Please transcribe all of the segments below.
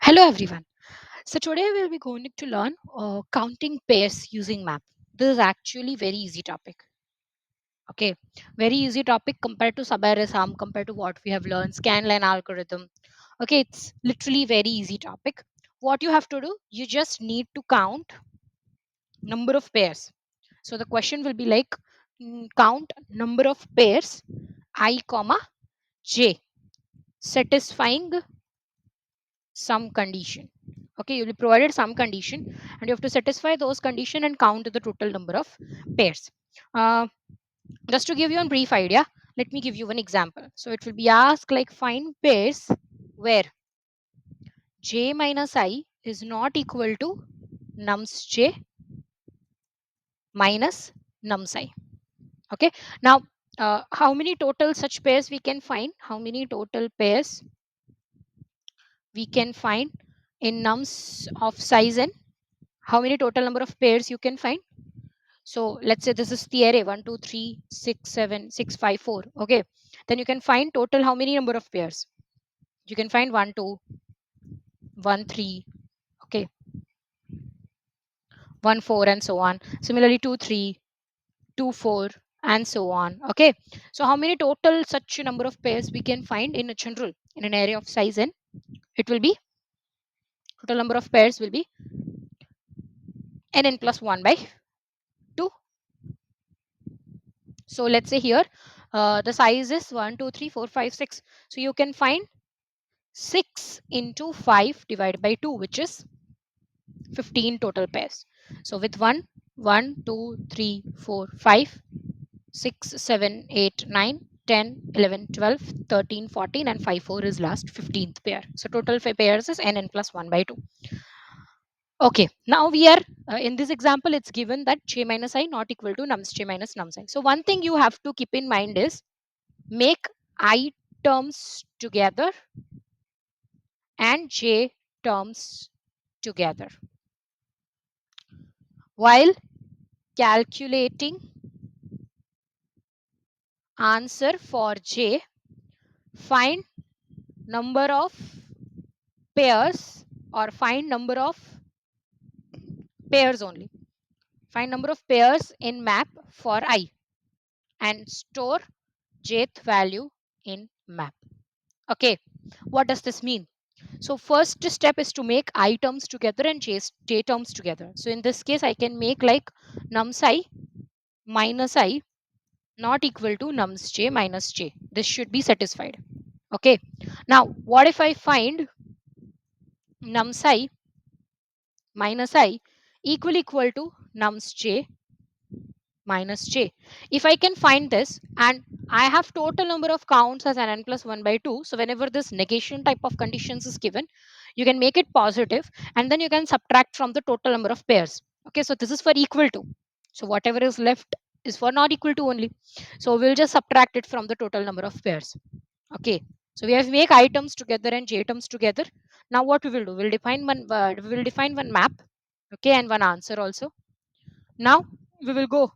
Hello everyone. So today we'll be going to learn counting pairs using map. This is actually very easy topic. Okay, very easy topic compared to Sabarisam, compared to what we have learned, scanline algorithm. Okay, it's literally very easy topic. What you have to do, you just need to count number of pairs. So the question will be like count number of pairs I comma j satisfying some condition. Okay, you'll be provided some condition and you have to satisfy those condition and count the total number of pairs. uh, just to give you a brief idea, let me give you one example. So it will be asked like find pairs where j minus I is not equal to nums j minus nums I. Okay, now how many total such pairs we can find, how many total pairs we can find in nums of size n, how many total number of pairs you can find. So let's say this is the array 1, 2, 3, 6, 7, 6, 5, 4. Okay. Then you can find total how many number of pairs. You can find 1, 2, 1, 3. Okay. 1, 4 and so on. Similarly 2, 3, 2, 4 and so on. Okay. So how many total such number of pairs we can find in a general in an array of size n? It will be total number of pairs will be n plus 1 by 2. So let's say here the size is 1, 2, 3, 4, 5, 6. So you can find 6 into 5 divided by 2, which is 15 total pairs. So with 1, 1, 2, 3, 4, 5, 6, 7, 8, 9, 10, 11, 12, 13, 14 and 5, 4 is last 15th pair. So total pairs is n plus 1 by 2. Okay, now we are in this example, it's given that j minus I not equal to nums j minus nums I. So one thing you have to keep in mind is make I terms together and j terms together while calculating answer for j. Find number of pairs or find number of pairs only, find number of pairs in map for I and store jth value in map. Okay, what does this mean? So first step is to make I terms together and j terms together. So in this case I can make like nums I minus I not equal to nums j minus j. This should be satisfied. Okay, now what if I find nums I minus I equal to nums j minus j? If I can find this and I have total number of counts as an n plus 1 by 2, so whenever this negation type of conditions is given, you can make it positive and then you can subtract from the total number of pairs. Okay, so this is for equal to, so whatever is left is for not equal to only, so we'll just subtract it from the total number of pairs. Okay, so we have make items together and j terms together. Now what we will do, we will define one map. Okay, and one answer also. Now we will go,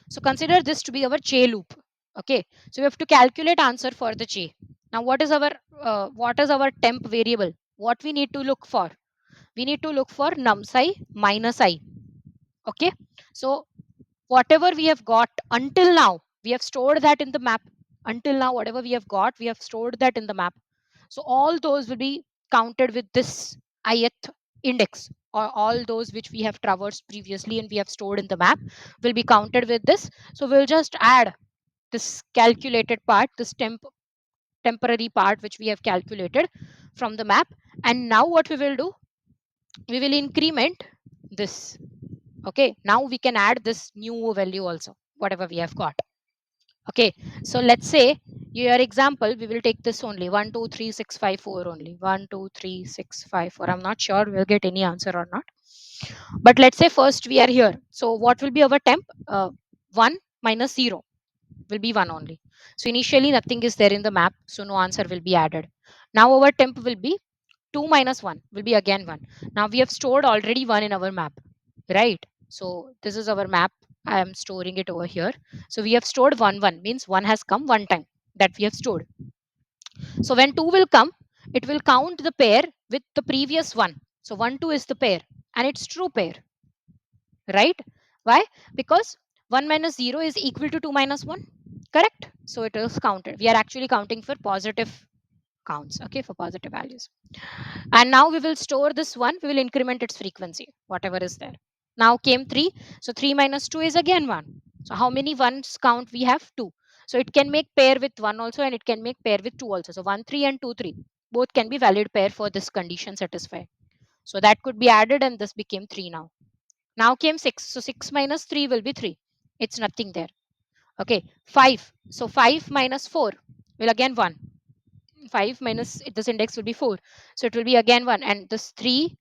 so consider this to be our j loop. Okay, so we have to calculate answer for the j. Now what is our temp variable, what we need to look for, we need to look for nums I minus I. Okay, so whatever we have got until now, we have stored that in the map. Until now whatever we have got, we have stored that in the map. So all those will be counted with this ith index, or all those which we have traversed previously and we have stored in the map will be counted with this. So we'll just add this calculated part, this temporary part which we have calculated from the map. And now what we will do, we will increment this. Okay, now we can add this new value also, whatever we have got. Okay, so let's say your example, we will take this only 1 2 3 6 5 4 only 1 2 3 6 5 4. I'm not sure we'll get any answer or not, but let's say first we are here. So what will be our temp? 1 minus 0 will be 1 only. So initially nothing is there in the map, so no answer will be added. Now our temp will be 2 minus 1 will be again 1. Now we have stored already 1 in our map, right? So this is our map, I am storing it over here. So we have stored 1 1 means 1 has come one time, that we have stored. So when 2 will come, it will count the pair with the previous one. So 1, 2 is the pair and it's true pair, right? Why? Because 1 minus 0 is equal to 2 minus 1, correct? So it is counted. We are actually counting for positive counts, okay, for positive values. And now we will store this one, we will increment its frequency, whatever is there. Now came 3. So 3 minus 2 is again 1. So how many ones count we have? 2. So it can make pair with 1 also and it can make pair with 2 also. So 1 3 and 2 3 both can be valid pair for this condition satisfied. So that could be added and this became 3 now. Now came 6. So 6 minus 3 will be 3. It's nothing there. Okay. 5. So 5 minus 4 will again 1. 5 minus this index will be 4. So it will be again 1. And this 3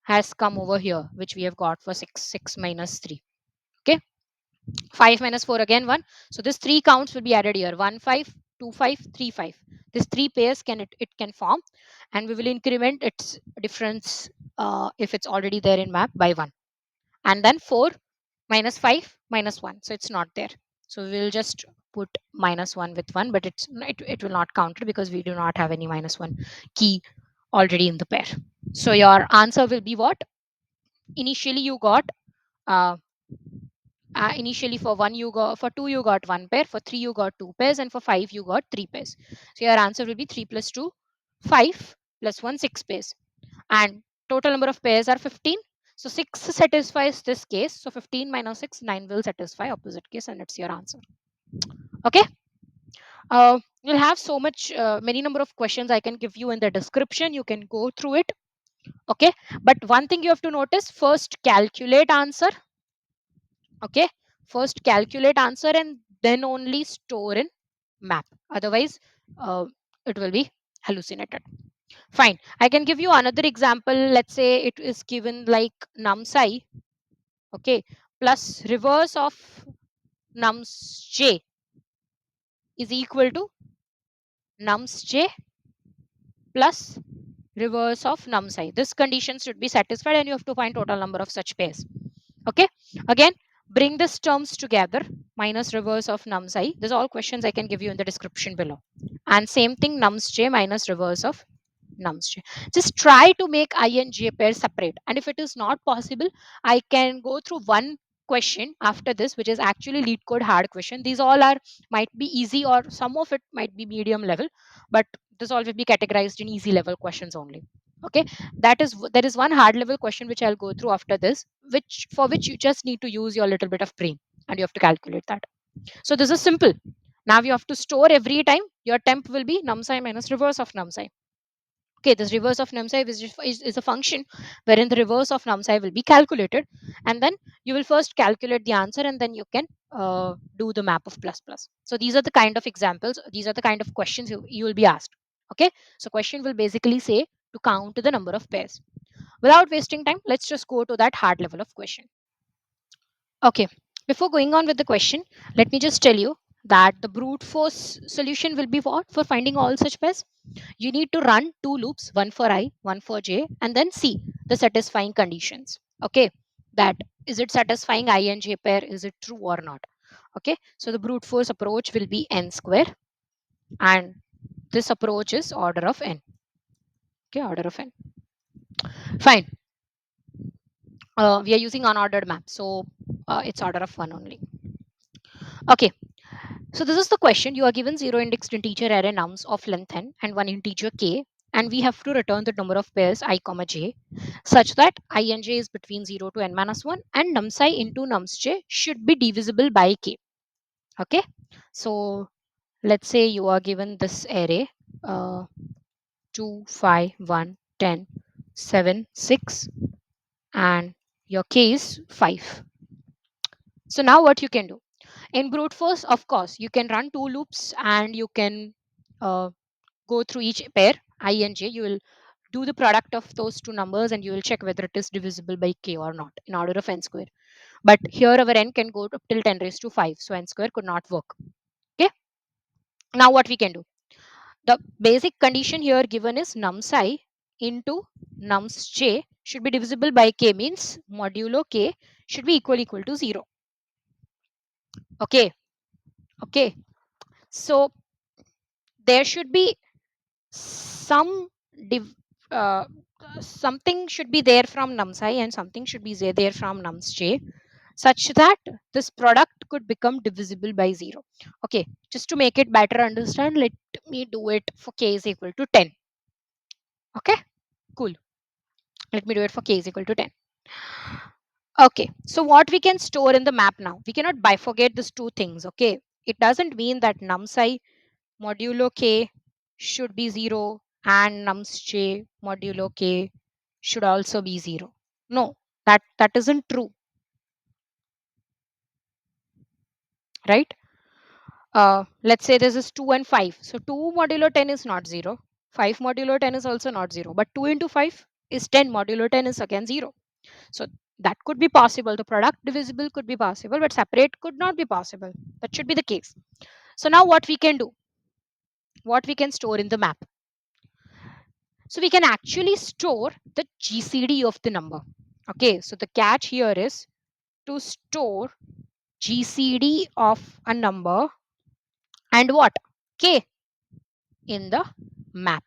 has come over here, which we have got for 6. 6 minus 3. Okay. 5 minus 4 again 1. So this 3 counts will be added here. 1 5, 2 5, 3 5. This 3 pairs it can form, and we will increment its difference if it's already there in map by 1. And then 4 minus 5 minus 1. So it's not there. So we will just put minus 1 with 1, but it will not count it because we do not have any minus 1 key already in the pair. So your answer will be what? Initially you got uh, initially for 1 you got, for 2 you got 1 pair, for 3 you got 2 pairs, and for 5 you got 3 pairs. So your answer will be 3 plus 2 5 plus 1 6 pairs, and total number of pairs are 15. So 6 satisfies this case. So 15 minus 6, 9 will satisfy opposite case, and it's your answer. Okay. You'll have so much many number of questions I can give you in the description. You can go through it. Okay. But one thing you have to notice, first calculate answer. Okay. First calculate answer and then only store in map. Otherwise, it will be hallucinated. Fine. I can give you another example. Let's say it is given like num_psi, okay, plus reverse of nums_j is equal to nums_j plus reverse of num_psi. This condition should be satisfied and you have to find total number of such pairs. Okay. Again, bring these terms together, minus reverse of num_psi. These are all questions I can give you in the description below. And same thing, nums_j minus reverse of nums_j. Just try to make I and j pairs separate. And if it is not possible, I can go through one question after this, which is actually lead code hard question. These all are might be easy or some of it might be medium level, but this all will be categorized in easy level questions only. Okay. There is one hard level question which I'll go through after this, which you just need to use your little bit of brain and you have to calculate that. So this is simple. Now you have to store every time your temp will be num_psi minus reverse of num_psi. Okay, this reverse of num_psi is a function wherein the reverse of num_psi will be calculated, and then you will first calculate the answer and then you can do the map of plus plus. So these are the kind of examples, these are the kind of questions you will be asked. Okay, so question will basically say to count the number of pairs. Without wasting time, let's just go to that hard level of question. Okay, before going on with the question, let me just tell you that the brute force solution will be what for finding all such pairs? You need to run two loops, one for I, one for j, and then see the satisfying conditions. Okay, that is it satisfying I and j pair, is it true or not? Okay, so the brute force approach will be n square, and this approach is order of n. Okay, order of n. Fine. We are using unordered map, so it's order of 1 only. Okay, so this is the question. You are given 0 indexed integer array nums of length n and 1 integer k, and we have to return the number of pairs I comma j such that I and j is between 0 to n minus 1 and num_psi into nums_j should be divisible by k. Okay, so let's say you are given this array 2, 5, 1, 10, 7, 6, and your k is 5. So now what you can do? In brute force, of course, you can run two loops and you can uh, go through each pair I and j. You will do the product of those two numbers and you will check whether it is divisible by k or not in order of n square. But here our n can go up till 10 raised to 5, so n square could not work. Okay. Now what we can do? The basic condition here given is num_psi into nums_j should be divisible by k, means modulo k should be equal to 0. Okay. Okay. So there should be some div, uh, something should be there from nums I and something should be there from nums j, such that this product could become divisible by 0. Okay, just to make it better understand, let me do it for k is equal to 10. Okay, cool. Let me do it for k is equal to 10. Okay, so what we can store in the map now, we cannot bifurcate these two things. Okay, it doesn't mean that nums I modulo k should be 0 and nums j modulo k should also be 0. No, that isn't true, right? Let's say this is 2 and 5. So 2 modulo 10 is not 0. 5 modulo 10 is also not 0. But 2 into 5 is 10. Modulo 10 is again 0. So that could be possible. The product divisible could be possible, but separate could not be possible. That should be the case. So now what we can do, what we can store in the map. So we can actually store the GCD of the number. Okay, so the catch here is to store GCD of a number and what? K in the map.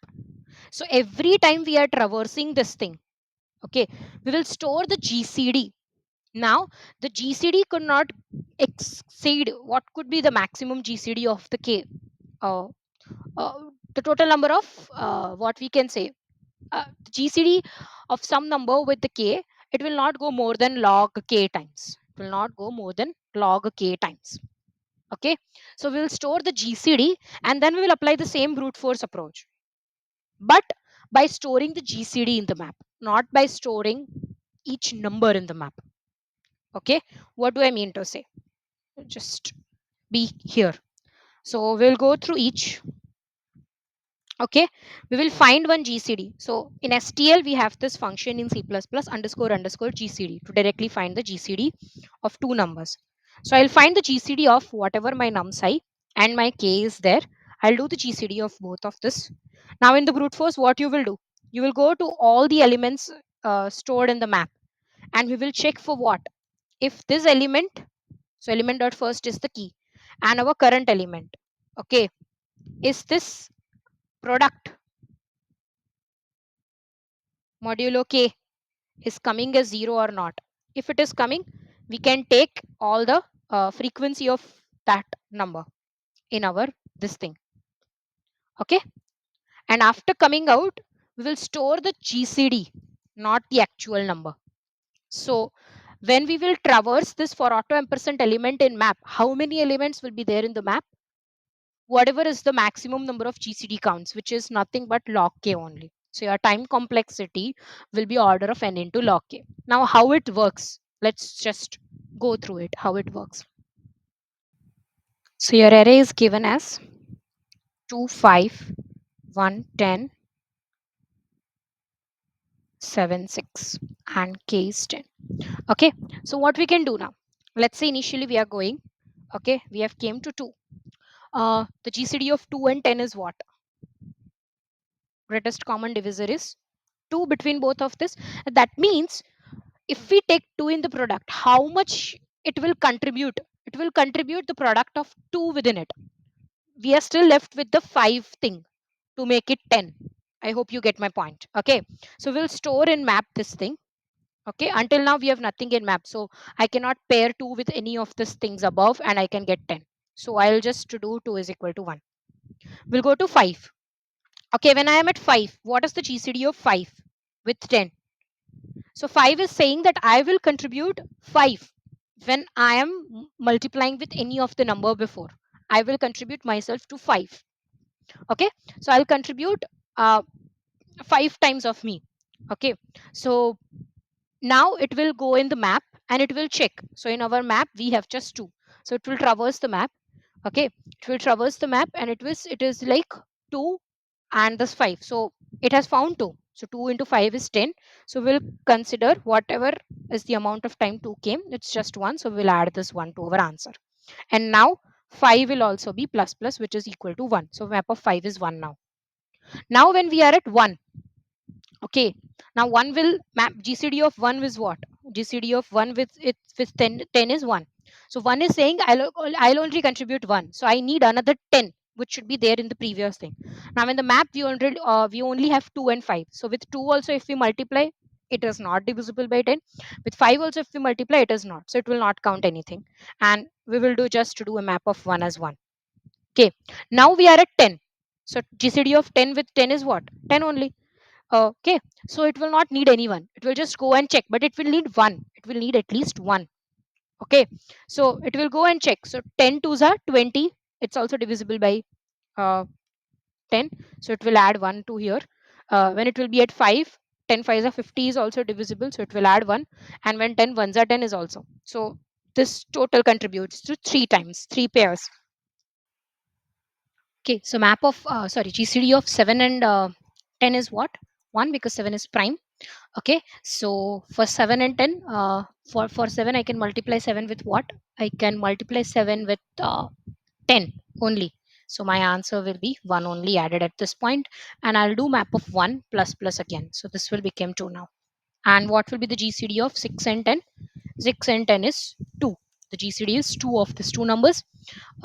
So every time we are traversing this thing, okay, we will store the GCD. Now the GCD could not exceed what could be the maximum GCD of the K. Uh, uh, the total number of what we can say GCD of some number with the K, it will not go more than log K times. It will not go more than log K times. Okay, so we will store the GCD and then we will apply the same brute force approach, but by storing the GCD in the map, not by storing each number in the map. Okay, what do I mean to say? Just be here. So we'll go through each. Okay, we will find one GCD. So in STL, we have this function in C++ underscore underscore GCD to directly find the GCD of two numbers. So I'll find the GCD of whatever my nums I and my k is there. I'll do the GCD of both of this. Now in the brute force, what you will do? You will go to all the elements stored in the map and we will check for what? If this element, so element dot first is the key and our current element, okay, is this product modulo k is coming as 0 or not. If it is coming, we can take all the frequency of that number in our this thing. Okay, and after coming out, we will store the GCD, not the actual number. So when we will traverse this for auto ampersand element in map, how many elements will be there in the map? Whatever is the maximum number of GCD counts, which is nothing but log k only. So your time complexity will be order of n into log k. Now how it works, let's just go through it, how it works. So your array is given as 2, 5, 1, 10, 7, 6 and k is 10. Okay, so what we can do now, let's say initially we are going, okay, we have came to 2. The GCD of 2 and 10 is what? Greatest common divisor is 2 between both of this. That means if we take 2 in the product, how much it will contribute? It will contribute the product of 2 within it. We are still left with the 5 thing to make it 10. I hope you get my point. Okay, so we'll store and map this thing. Okay, until now we have nothing in map, so I cannot pair 2 with any of these things above and I can get 10. So I'll just do 2 is equal to 1. We'll go to 5. Okay, when I am at 5, what is the GCD of 5 with 10? So 5 is saying that I will contribute 5 when I am multiplying with any of the number before. I will contribute myself to 5. Okay, so I'll contribute 5 times of me. Okay, so now it will go in the map and it will check. So in our map we have just 2, so it will traverse the map. Okay, it will traverse the map and it is like 2 and this 5, so it has found 2, so 2 into 5 is 10. So we'll consider whatever is the amount of time 2 came, it's just 1, so we'll add this 1 to our answer. And now 5 will also be plus plus, which is equal to 1, so map of 5 is 1 now. Now when we are at 1, okay, now 1 will map GCD of 1 is what? GCD of 1 with it with 10 is 1. So 1 is saying I'll only contribute 1, so I need another 10 which should be there in the previous thing. Now in the map we only have 2 and 5. So with 2 also if we multiply, it is not divisible by 10. With 5 also if we multiply, it is not. So it will not count anything. And we will do just to do a map of 1 as 1. Okay. Now we are at 10. So GCD of 10 with 10 is what? 10 only. Okay. So it will not need anyone. It will just go and check, but it will need one. It will need at least one. Okay. So it will go and check. So 10 twos are 20. It's also divisible by uh, 10. So it will add 1 to here. When it will be at 5, 10 fives are 50 is also divisible. So it will add 1. And when 10 ones are 10 is also. So this total contributes to 3 times, 3 pairs. Okay, so map of GCD of 7 and 10 is what? 1, because 7 is prime. Okay, so for 7 and 10, for 7 I can multiply 7 with what? I can multiply 7 with 10 only. So my answer will be 1 only added at this point, and I'll do map of 1 plus plus again. So this will become 2 now. And what will be the GCD of 6 and 10? 6 and 10 is 2. The GCD is 2 of these two numbers.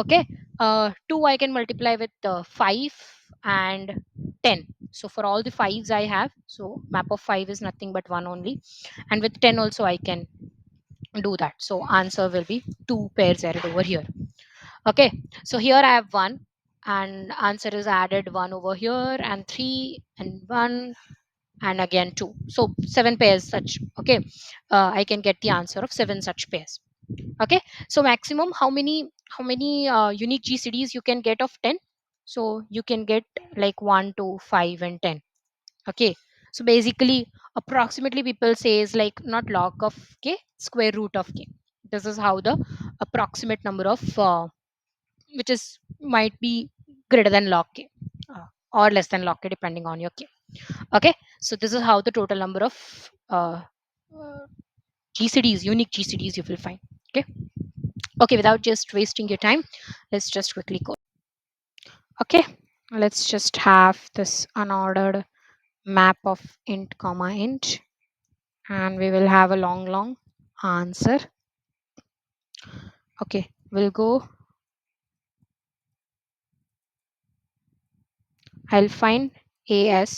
Okay, 2 I can multiply with 5 and 10. So for all the 5s I have, so map of 5 is nothing but 1 only. And with 10 also I can do that. So answer will be 2 pairs added over here. Okay, so here I have 1, and answer is added 1 over here, and 3 and 1 and again 2. So 7 pairs such. Okay, I can get the answer of 7 such pairs. Okay, so maximum how many unique GCDs you can get of 10? So you can get like 1 2 5 and 10. Okay, so basically approximately people say is like not log of k, square root of k. This is how the approximate number of which is might be greater than log k, or less than log k depending on your k. Okay, so this is how the total number of uh, GCDs, unique GCDs you will find. Okay. Okay, without just wasting your time, let's just quickly go. Okay, let's just have this unordered map of int comma int, and we will have a long answer. Okay, we'll go. I'll find a as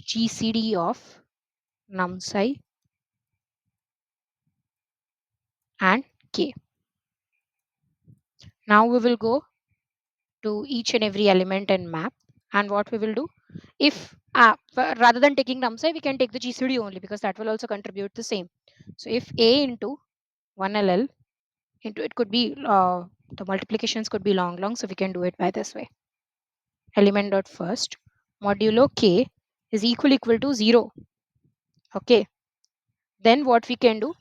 GCD of numsci and k. Now we will go to each and every element and map, and what we will do, if rather than taking numsci we can take the GCD only, because that will also contribute the same. So if a into 1ll into, it could be the multiplications could be long, so we can do it by this way. Element dot first modulo k is equal to 0. Okay, then what we can do,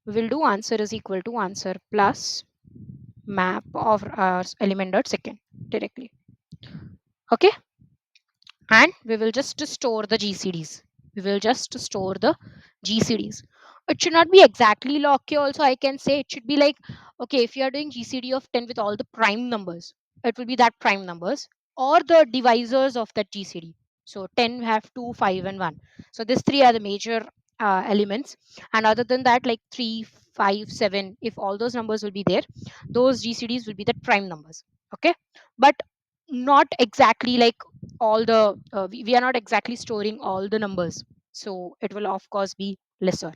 we will do answer is equal to answer plus map of element dot second directly. Okay, and we will just store the GCDs. We will just store the GCDs. It should not be exactly log k also. I can say it should be like, okay, if you are doing GCD of 10 with all the prime numbers, it will be that prime numbers or the divisors of that GCD. So 10 have 2, 5 and 1. So these three are the major elements. And other than that, like 3, 5, 7, if all those numbers will be there, those GCDs will be the prime numbers. Okay. But not exactly like all the we are not exactly storing all the numbers, so it will of course be lesser.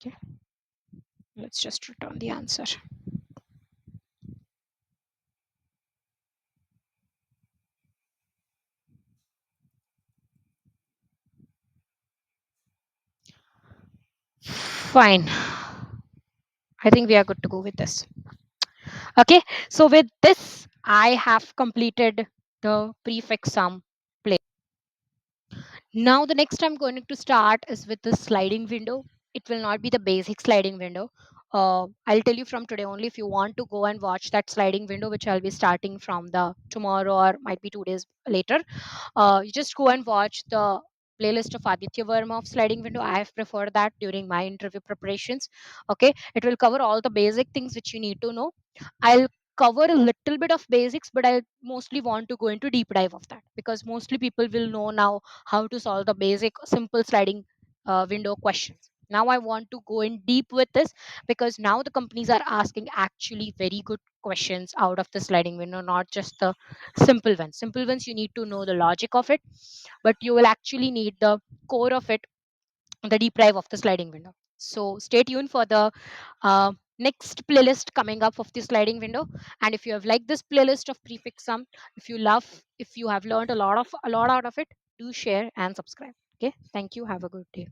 Okay, let's just return the answer. Fine, I think we are good to go with this. Okay, so with this I have completed the prefix sum play. Now the next I'm going to start is with the sliding window. It will not be the basic sliding window. I'll tell you from today only, if you want to go and watch that sliding window, which I'll be starting from the tomorrow or might be 2 days later, you just go and watch the playlist of Aditya Verma of sliding window. I have preferred that during my interview preparations. Okay, it will cover all the basic things which you need to know. I'll cover a little bit of basics, but I mostly want to go into deep dive of that, because mostly people will know now how to solve the basic simple sliding window questions. Now I want to go in deep with this, because now the companies are asking actually very good questions out of the sliding window, not just the simple ones. Simple ones you need to know the logic of it, but you will actually need the core of it, the deep dive of the sliding window. So stay tuned for the next playlist coming up of the sliding window. And if you have liked this playlist of prefix sum, if you have learned a lot out of it, do share and subscribe. Okay, thank you, have a good day.